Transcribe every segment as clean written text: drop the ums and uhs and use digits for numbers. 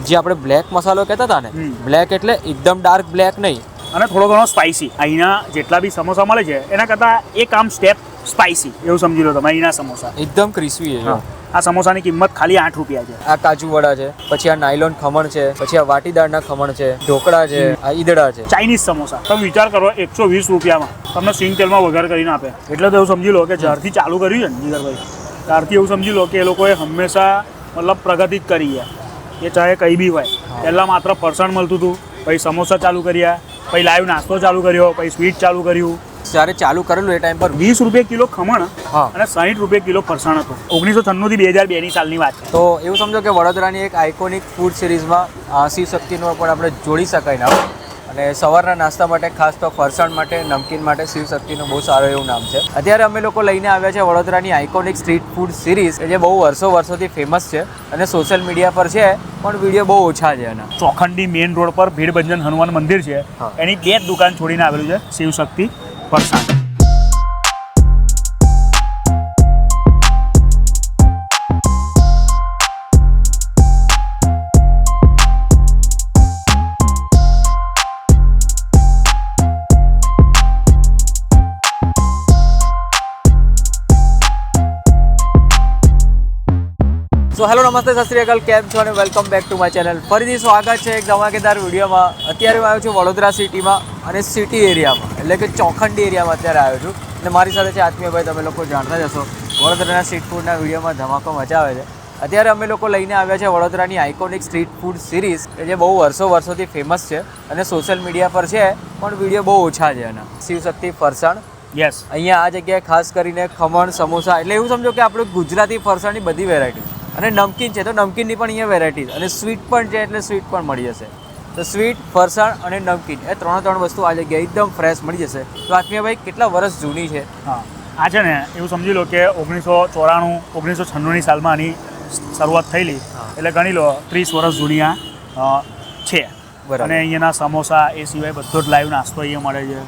જે આપણે બ્લેક મસાલો કહેતા હતા ને, બ્લેક એટલે એકદમ ડાર્ક બ્લેક નહીં, અને થોડો ઘણો સ્પાઇસી. અહીંના જેટલા બી સમોસા મળે છે એના કરતાં એક આમ સ્ટેપ સ્પાઇસી એવું સમજી લો તમે. અહીંના સમોસા એકદમ ક્રિસ્પી છે. આ સમોસાની કિંમત ખાલી 8 રૂપિયા છે. આ કાજુ વડા છે, પછી આ નાયલોન ખમણ છે, પછી આ વાટીદાળના ખમણ છે, ઢોકળા છે, આ ઈદડા છે. ચાઇનીઝ સમોસા તમે વિચાર કરો 120 રૂપિયામાં તમને સિંગ તેલમાં વઘાર કરીને આપે. એટલે તો એવું સમજી લો કે જ્યારથી ચાલુ કર્યું છે ને જીગરભાઈ, ત્યારથી એવું સમજી લો કે એ લોકોએ હંમેશા મતલબ પ્રગતિ જ કરી છે. એ ચાહે કંઈ બી હોય. પહેલાં માત્ર ફરસાણ મળતું હતું, પછી સમોસા ચાલુ કર્યા, પછી લાઈવ નાસ્તો ચાલુ કર્યો, પછી સ્વીટ ચાલુ કર્યું. જ્યારે ચાલુ કરેલું એ ટાઈમ પર 20 રૂપિયા કિલો ખમણ અને 60 રૂપિયા કિલો ફરસાણ હતું. 1996 થી 2002 સાલની વાત છે. તો એવું સમજો કે વડોદરાની એક આઇકોનિક ફૂડ સિરીઝમાં શિવ શક્તિનો પણ આપણે જોડી શકાય ને. અને સવારના નાસ્તા માટે ખાસ તો ફરસાણ માટે, નમકીન માટે શિવ શક્તિનું બહુ સારું એવું નામ છે. અત્યારે અમે લોકો લઈને આવ્યા છે વડોદરાની આઇકોનિક સ્ટ્રીટ ફૂડ સિરીઝ, જે બહુ વર્ષોથી ફેમસ છે અને સોશિયલ મીડિયા પર છે, પણ વિડીયો બહુ ઓછા છે એના. ચોખંડી મેઇન રોડ પર ભીડભંજન હનુમાન મંદિર છે, એની 2 દુકાન છોડીને આવેલું છે શિવ શક્તિ ફરસાણ. સો હેલો, નમસ્તે, સત શ્રી અકાલ, કેમ છો અને welcome back to my channel. ફરીથી સ્વાગત છે એક ધમાકેદાર વિડીયોમાં. અત્યારે હું આવ્યો છું વડોદરા સિટીમાં અને સિટી એરિયામાં, એટલે કે ચોખંડી એરિયામાં અત્યારે આવ્યો છું. અને મારી સાથે છે આત્મીયભાઈ. તમે લોકો જાણતા જ હશો વડોદરાના સ્ટ્રીટ ફૂડના વિડીયોમાં ધમાકો મચાવે છે. અત્યારે અમે લોકો લઈને આવ્યા છે વડોદરાની આઇકોનિક સ્ટ્રીટ ફૂડ સિરીઝ, કે જે બહુ વર્ષોથી ફેમસ છે અને સોશિયલ મીડિયા પર છે, પણ વિડીયો બહુ ઓછા છે એના. શિવ શક્તિ ફરસાણ. યસ, અહીંયા આ જગ્યાએ ખાસ કરીને ખમણ, સમોસા, એટલે એવું સમજો કે આપણે ગુજરાતી ફરસાણની બધી વેરાયટી, અને નમકીન છે તો નમકીનની પણ અહીંયા વેરાયટી, અને સ્વીટ પણ છે એટલે સ્વીટ પણ મળી જશે. તો સ્વીટ, ફરસાણ અને નમકીન એ ત્રણ વસ્તુ આ જગ્યાએ એકદમ ફ્રેશ મળી જશે. તો આત્મીયભાઈ, કેટલા વર્ષ જૂની છે? હા, આ છે ને એવું સમજી લો કે 1994 1996ની સાલમાં આની શરૂઆત થયેલી, એટલે ગણી લો 30 વર્ષ જૂની આ છે. અને અહીંયાના સમોસા એ સિવાય બધો જ લાઈવ નાસ્તો અહીંયા મળે છે.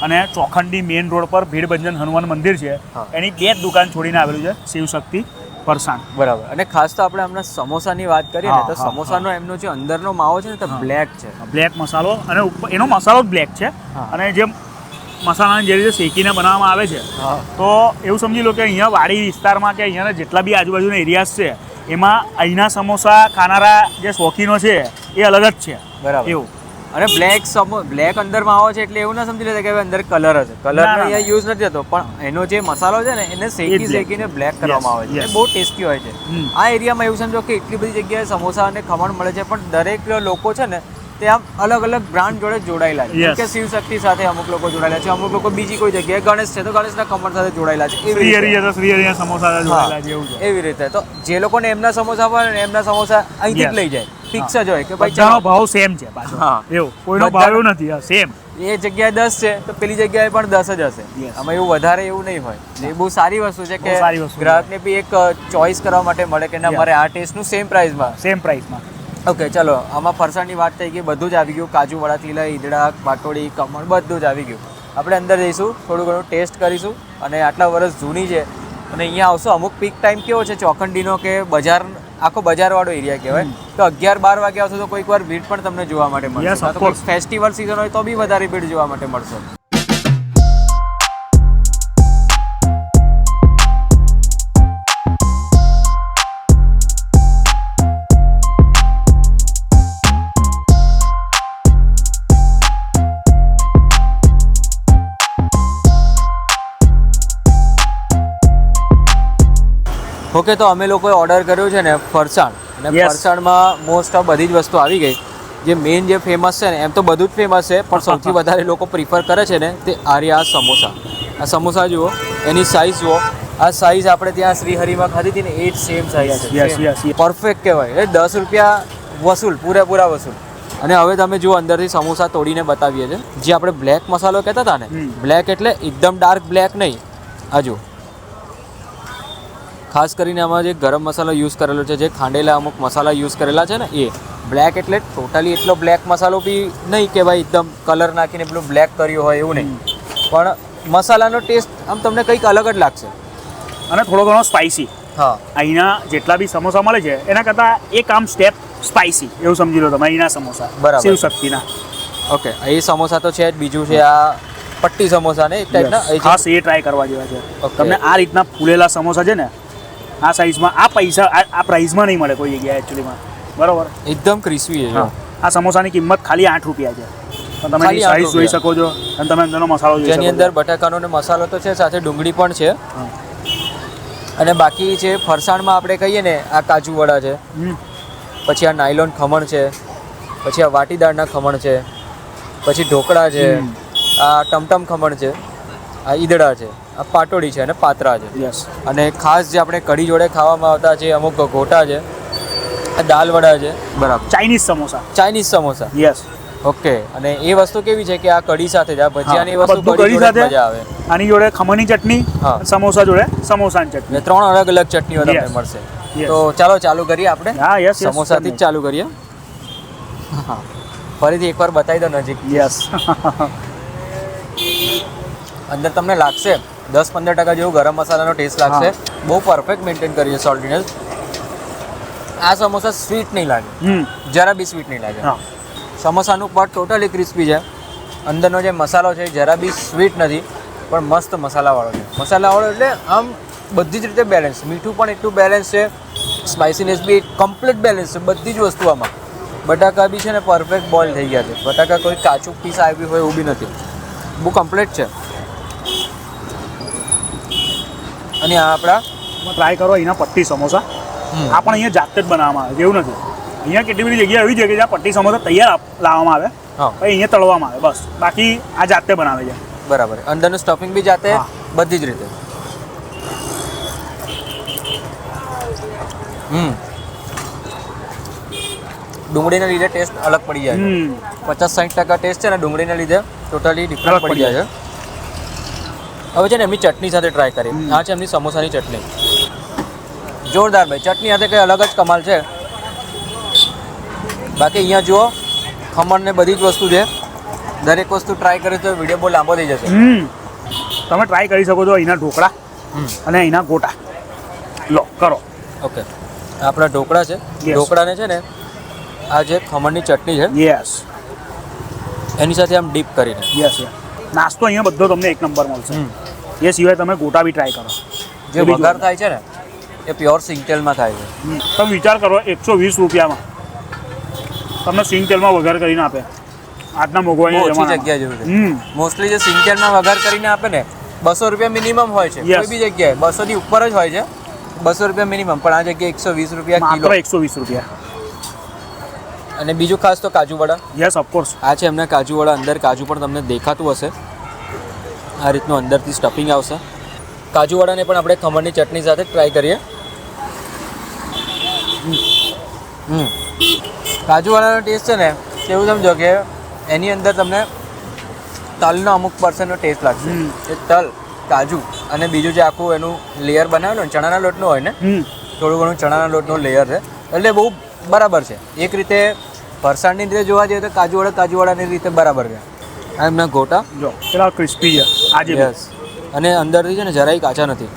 અને ચોખંડી મેઇન રોડ પર ભીડભંજન હનુમાન મંદિર છે, એની 2 દુકાન છોડીને આવેલું છે શિવ શક્તિ ફરસાણ. બરાબર. અને ખાસ તો આપણે હમણાં સમોસાની વાત કરીએ ને, તો સમોસાનો એમનો જે અંદરનો માવો છે ને, તો બ્લેક છે. બ્લેક મસાલો, અને એનો મસાલો જ બ્લેક છે. અને જે મસાલાને જે રીતે શેકીને બનાવવામાં આવે છે, તો એવું સમજી લો કે અહીંયા વાડી વિસ્તારમાં કે અહીંયાના જેટલા બી આજુબાજુના એરિયાઝ છે, એમાં અહીંના સમોસા ખાનારા જે શોખીનો છે એ અલગ જ છે. બરાબર. એવું. અને બ્લેક અંદર માવો છે એટલે એવું ના સમજી લેતા કે અંદર કલર હશે. કલર અહીંયા યુઝ નથી થતો, પણ એનો જે મસાલો છે ને એને શેકીને બ્લેક કરવામાં આવે છે. બહુ ટેસ્ટી હોય છે. આ એરિયામાં એવું સમજો કે એટલી બધી જગ્યાએ સમોસા અને ખમણ મળે છે, પણ દરેક લોકો છે ને તે આમ અલગ અલગ બ્રાન્ડ જોડે જોડાયેલા છે. જેમ કે શિવ શક્તિ સાથે અમુક લોકો જોડાયેલા છે, અમુક લોકો બીજી કોઈ જગ્યાએ, ગણેશ છે તો ગણેશના ખમણ સાથે જોડાયેલા છે. એવી રીતે તો જે લોકોને એમના સમોસા ભાવે ને એમના સમોસા અહીંથી જ લઈ જાય. ફિક્સ જ હોય કે ભાઈ બધાનો ભાવ સેમ છે પાછો. એવું કોઈનો ભાવ નથી, સેમ. એ જગ્યાએ 10 છે તો પેલી જગ્યાએ પણ 10 જ હશે. આમાં એવું વધારે એવું નહીં હોય. એ બહુ સારી વસ્તુ છે કે ગ્રાહકને બી એક ચોઈસ કરવા માટે મળે કે ના, મારે આ ટેસ્ટનું સેમ પ્રાઇસમાં. ઓકે, ચલો, આમાં ફરસાણની વાત થઈ ગઈ, બધું જ આવી ગયું. કાજુ વડાથી લઈ ઈદડા, પાટોડી, ખમણ બધું જ આવી ગયું. આપણે અંદર જઈશું, થોડું ઘણું ટેસ્ટ કરીશું. અને આટલા વર્ષ જૂની છે અને અહીંયા આવશો, અમુક પીક ટાઈમ કેવો છે ચોખંડીનો કે બજાર, આખો બજારવાળો એરિયા કહેવાય, તો 11-12 વાગે આવશો તો કોઈક વાર ભીડ પણ તમને જોવા માટે મળશે. ફેસ્ટિવલ સિઝન હોય તો બી વધારે ભીડ જોવા માટે મળશે. ઓકે, તો અમે લોકોએ ઓર્ડર કર્યો છે ને ફરસાણ, અને ફરસાણમાં મોસ્ટ ઓફ બધી જ વસ્તુ આવી ગઈ. જે મેઇન જે ફેમસ છે ને, એમ તો બધું જ ફેમસ છે, પણ સૌથી વધારે લોકો પ્રિફર કરે છે ને તે આ સમોસા. આ સમોસા જુઓ, એની સાઇઝ જુઓ. આ સાઇઝ આપણે ત્યાં શ્રીહરિમાં ખાધી હતી ને, એ જ સેમ સાઇઝ છે. પરફેક્ટ કહેવાય. 10 રૂપિયા વસૂલ, પૂરેપૂરા વસૂલ. અને હવે તમે જુઓ, અંદરથી સમોસા તોડીને બતાવીએ છીએ. જે આપણે બ્લેક મસાલો કહેતા હતા ને, બ્લેક એટલે એકદમ ડાર્ક બ્લેક નહીં. આ જુઓ, ખાસ કરીને આમાં જે ગરમ મસાલો યુઝ કરેલો છે, જે ખાંડેલા અમુક મસાલા યુઝ કરેલા છે ને, એ બ્લેક એટલે ટોટલી એટલો બ્લેક મસાલો બી નહીં કે ભાઈ એકદમ કલર નાખીને પેલું બ્લેક કર્યું હોય એવું નહીં, પણ મસાલાનો ટેસ્ટ આમ તમને કંઈક અલગ જ લાગશે. અને થોડો ઘણો સ્પાઇસી. અહીંના જેટલા બી સમોસા મળે છે એના કરતાં એક આમ સ્ટેપ સ્પાઇસી એવું સમજી લો તમે અહીંના સમોસા બરાબર. શિવ શક્તિના. ઓકે એ સમોસા તો છે જ, બીજું છે આ પટ્ટી સમોસા ને એક ટાઈપના એ છે. ખાસ એ ટ્રાય કરવા જેવા છે. Okay. તમને આ રીતના ફૂલેલા સમોસા છે ને આ સાઈઝમાં આ પૈસા આ પ્રાઇસમાં નહીં મળે કોઈ જગ્યાએ એકચ્યુઅલીમાં, બરોબર. એકદમ ક્રિસ્પી છે. હા, આ સમોસાની કિંમત ખાલી 8 રૂપિયા છે. તો તમે ખાલી એની 8 સાઈઝ જોઈ રૂપિયા. શકો છો અને તમે અંદરનો મસાલો જોઈ શકો જેની છો. અંદર બટાકાનો ને મસાલો તો છે, સાથે ડુંગળી પણ છે. હા. અને બાકી છે ફરસાણમાં આપણે કહીએ ને આ કાજુ વડા છે, હમ. પછી આ નાયલોન ખમણ છે, પછી આ વાટીદાળના ખમણ છે, પછી ઢોકળા છે, આ ટમટમ ખમણ છે, આ ઈદડા છે, આ પાટોડી છે અને પાત્રા છે. યસ. અને ખાસ જે આપણે કઢી જોડે ખાવામાં આવતા છે અમુક ગોટા છે, આ દાલ વડા છે. બરાબર. Chinese samosa. Chinese samosa. Yes. Okay. અને એ વસ્તુ કેવી છે કે આ કઢી સાથે જ આ ભજીયાની હા, વસ્તુ બધું કઢી કઢી જોડે સાથે. મજા આવે. આની જોડે ખમણની ચટણી, હા. સમોસા જોડે સમોસાની ચટણી. ને 3 અલગ અલગ ચટણીઓ તમને Yes. મળશે. Yes. તો ચાલો ચાલુ કરીએ આપણે. હા, યસ. સમોસાથી જ ચાલુ કરીએ. હા. ફરીથી એકવાર બતાવી દો નજીક. યસ. અંદર તમને લાગશે 10-15% જેવું ગરમ મસાલાનો ટેસ્ટ લાગશે. બહુ પરફેક્ટ મેન્ટેન કરીએ સોલ્ટીનેસ. આ સમોસા સ્વીટ નહીં લાગે, જરા બી સ્વીટ નહીં લાગે. હા. સમોસાનું પડ ટોટલી ક્રિસ્પી છે. અંદરનો જે મસાલો છે એ જરા બી સ્વીટ નથી, પણ મસ્ત મસાલાવાળો છે. મસાલાવાળો એટલે આમ બધી જ રીતે બેલેન્સ. મીઠું પણ એટલું બેલેન્સ છે, સ્પાઇસીનેસ બી કમ્પ્લીટ બેલેન્સ છે બધી જ વસ્તુ આમાં. બટાકા બી છે ને પરફેક્ટ બોઇલ થઈ ગયા છે. બટાકા કોઈ કાચું પીસ આવ્યું હોય એવું બી નથી, બહુ કમ્પ્લીટ છે. અને આ આપણા ટ્રાય કરો અહીંના પટ્ટી સમોસા. આ પણ અહીંયા જાતે જ બનાવવામાં આવે છે, એવું નથી. અહીંયા કેટલી બધી જગ્યા એવી છે કે જ્યાં પટ્ટી સમોસા તૈયાર લાવવામાં આવે, હા. પછી અહીંયા તળવામાં આવે, બસ. બાકી આ જાતે બનાવે છે. બરાબર. અંદરનું સ્ટફિંગ બી જાતે, હા. બધી જ રીતે. ડુંગળીના લીધે ટેસ્ટ અલગ પડી જાય છે. 50-60% ટેસ્ટ છે ને ડુંગળીના લીધે ટોટલી ડિફરન્ટ અલગ પડી જાય છે. હવે છે ને એમની ચટણી સાથે ટ્રાય કરીએ. આ છે એમની સમોસાની ચટણી. જોરદાર ભાઈ, ચટણી સાથે કંઈ અલગ જ કમાલ છે. બાકી અહીંયા જુઓ ખમણ ને બધી જ વસ્તુ છે. દરેક વસ્તુ ટ્રાય કરે તો વિડીયો બહુ લાંબો થઈ જશે. તમે ટ્રાય કરી શકો છો અહીંના ઢોકળા અને અહીંના ગોટા. લો કરો. ઓકે. આપણા ઢોકળા છે. Yes. ઢોકળાને છે ને આ જે ખમણની ચટણી છે યસ. એની સાથે આમ ડીપ કરીને. યસ. નાસ્તો અહીંયા બધો તમને એક નંબર મળશે. એ સિવાય તમે ગોટા બી ટ્રાય કરો. જે વઘાર થાય છે ને એ પ્યોર સિંગ તેલમાં થાય છે. તમે વિચાર કરો 120 રૂપિયામાં તમને સિંગ તેલમાં વઘાર કરીને આપે. આજના મોંઘવારીના ઓછી જમાનામાં. જગ્યાએ જેવું છે. મોસ્ટલી જે સિંગ તેલમાં વઘાર કરીને આપે ને 200 રૂપિયા મિનિમમ હોય છે. Yes. કોઈ બી જગ્યાએ 200 ની ઉપર જ હોય છે. 200 રૂપિયા મિનિમમ, પણ આ જગ્યાએ 120 રૂપિયા માત્ર કિલો. 120 રૂપિયા. અને બીજું ખાસ તો કાજુ વડા. Yes, of course. આ છે એમના કાજુ વડા. અંદર કાજુ પણ તમને દેખાતું હશે. આ રીતનું અંદરથી સ્ટફિંગ આવશે. કાજુ વડાને પણ આપણે ખમણની ચટણી સાથે ટ્રાય કરીએ. કાજુ વડાનો ટેસ્ટ છે ને કેવું સમજો કે એની અંદર તમને તલનો અમુક પર્સન્ટનો ટેસ્ટ લાગશે. એ તલ, કાજુ અને બીજું જે આખું એનું લેયર બનાવેલું ને ચણાના લોટનું હોય ને, થોડું ઘણું ચણાના લોટનું લેયર છે, એટલે બહુ બરાબર છે. એક રીતે ફરસાણની રીતે જોવા જઈએ તો કાજુવાડાની રીતે બરાબર છે. આ એમના ગોટા જો પેલા ક્રિસ્પી છે આજે. યસ. અને અંદરથી છે ને જરાય કાચા નથી.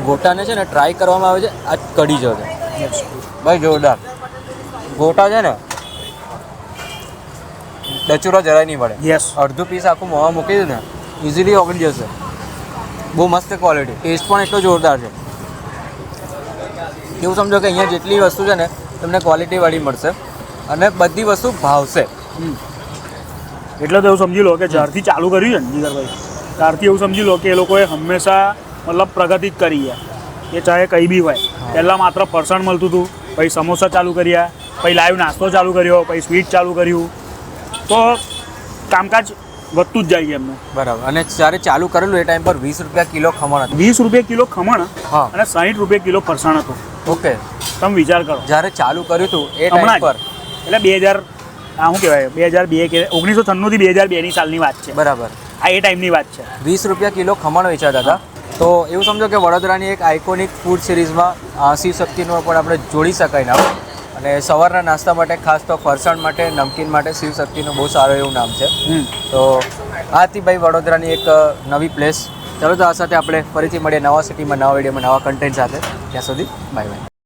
ગોટાને છે ને ટ્રાય કરવામાં આવે છે આ કઢી જો છે ભાઈ, જોરદાર ગોટા છે ને. ડચુરો જરાય નહીં પડે. યસ. અડધું પીસ આખું મોંમાં મૂકી દે ને ઇઝીલી ઓગળી જશે. બહુ મસ્ત ક્વોલિટી, ટેસ્ટ પણ એટલો જોરદાર છે. એવું સમજો કે અહીંયા જેટલી વસ્તુ છે ને તમને ક્વોલિટીવાળી મળશે અને બધી વસ્તુ ભાવશે. એટલે તો એવું સમજી લો કે જ્યારથી ચાલુ કર્યું છે ને જીગરભાઈ, ત્યારથી એવું સમજી લો કે એ લોકોએ હંમેશા મતલબ પ્રગતિ જ કરી છે. એ ચાહે કંઈ બી હોય. પહેલાં માત્ર ફરસાણ મળતું હતું, પછી સમોસા ચાલુ કર્યા, પછી લાઈવ નાસ્તો ચાલુ કર્યો, પછી સ્વીટ ચાલુ કર્યું, તો કામકાજ વધતું જ જાય છે એમનું. બરાબર. અને જ્યારે ચાલુ કરેલું એ ટાઈમ પર 20 રૂપિયા કિલો ખમણ હતું. 20 રૂપિયા કિલો ખમણ હા. અને 60 રૂપિયા કિલો ફરસાણ હતું. ઓકે. તમે વિચાર કરો. જ્યારે ચાલુ કર્યું હતું એ હમણાં ટાઈમ જ. પર એટલે 2000 શું કહેવાય 2002 કે 1996 થી 2002ની સાલની વાત છે. બરાબર. આ એ ટાઈમની વાત છે. 20 રૂપિયા કિલો ખમણ વેચાતા હતા. તો એવું સમજો કે વડોદરાની એક આઇકોનિક ફૂડ સિરીઝમાં શિવ શક્તિનો પણ આપણે જોડી શકાય નામ. અને સવારના નાસ્તા માટે ખાસ તો ફરસાણ માટે, નમકીન માટે શિવ શક્તિનું બહુ સારું એવું નામ છે. તો આ હતી ભાઈ વડોદરાની એક નવી પ્લેસ. ચાલો તો આ સાથે આપણે ફરીથી મળીએ નવા સિટીમાં, નવા વિડીયોમાં, નવા કન્ટેન્ટ સાથે. ત્યાં સુધી બાય બાય.